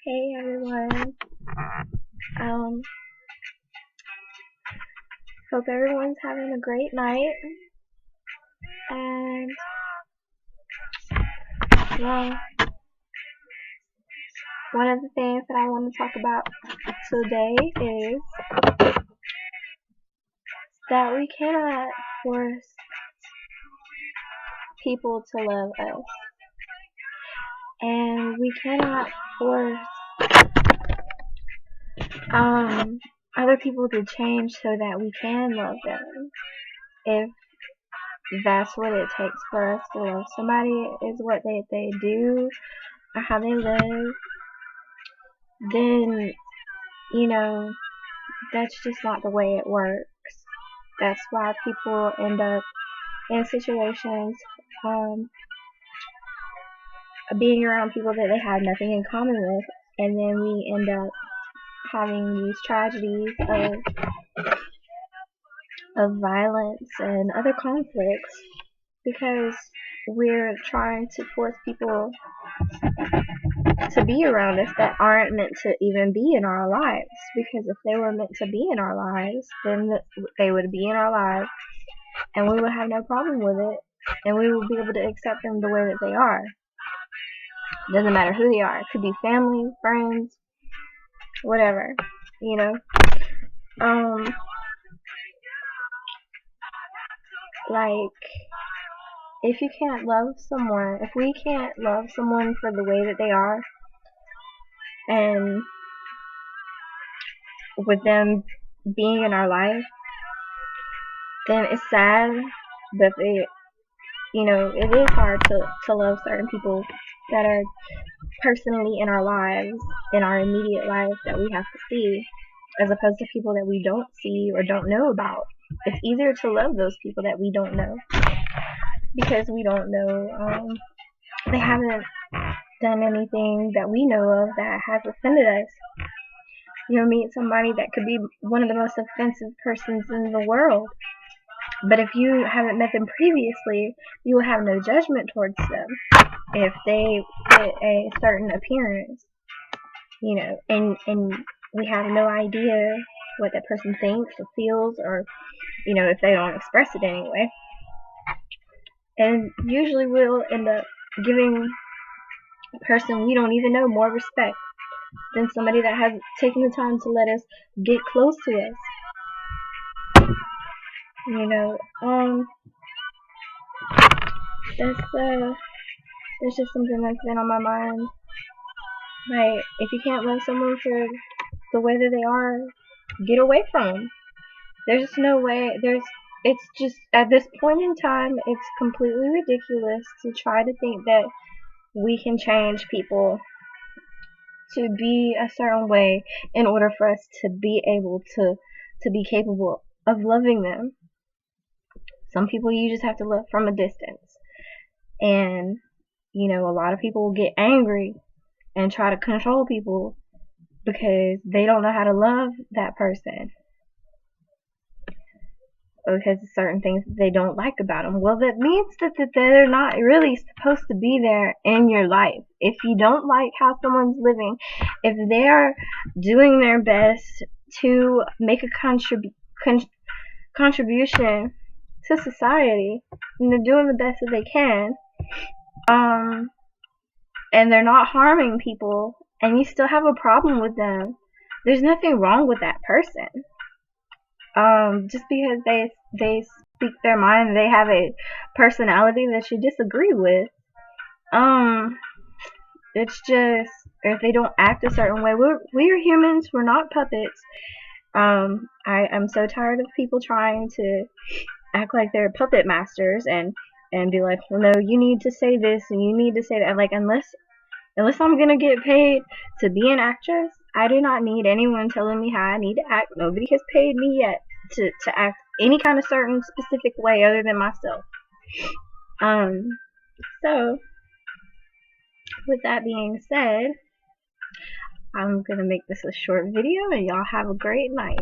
Hey everyone. Um, Hope everyone's having a great night. And well, one of the things that I want to talk about today is that we cannot force people to love us. And we cannot force other people to change so that we can love them. If that's what it takes for us to love somebody, is what they do or how they live, then, you know, that's just not the way it works. That's why people end up in situations being around people that they have nothing in common with, and then we end up having these tragedies of violence and other conflicts because we're trying to force people to be around us that aren't meant to even be in our lives. Because if they were meant to be in our lives, then they would be in our lives and we would have no problem with it, and we would be able to accept them the way that they are. Doesn't matter who they are. It could be family, friends, whatever, you know. Like, if you can't love someone, if we can't love someone for the way that they are, and with them being in our life, then it's sad, but it is hard to love certain people that are personally in our lives, in our immediate lives, that we have to see, as opposed to people that we don't see or don't know about. It's easier to love those people that we don't know, because we don't know, they haven't done anything that we know of that has offended us. You'll meet somebody that could be one of the most offensive persons in the world, but if you haven't met them previously, you will have no judgment towards them if they fit a certain appearance, and we have no idea what that person thinks or feels, or if they don't express it anyway. And usually we'll end up giving a person we don't even know more respect than somebody that has taken the time to let us get close to us. That's just something that's been on my mind. Like, if you can't love someone for the way that they are, get away from them. There's no way. It's just, at this point in time, it's completely ridiculous to try to think that we can change people to be a certain way in order for us to be able to be capable of loving them. Some people you just have to love from a distance. And, a lot of people will get angry and try to control people because they don't know how to love that person, because of certain things that they don't like about them. Well, that means that they're not really supposed to be there in your life. If you don't like how someone's living, if they're doing their best to make a contribution to society, and they're doing the best that they can, and they're not harming people, and you still have a problem with them, there's nothing wrong with that person. Just because they speak their mind, they have a personality that you disagree with. It's just, if they don't act a certain way, we're humans. We're not puppets. I'm so tired of people trying to act like they're puppet masters and be like, well, no, you need to say this and you need to say that. Like, unless I'm gonna get paid to be an actress, I do not need anyone telling me how I need to act. Nobody has paid me yet to act any kind of certain specific way other than myself. So, with that being said, I'm gonna make this a short video, and y'all have a great night.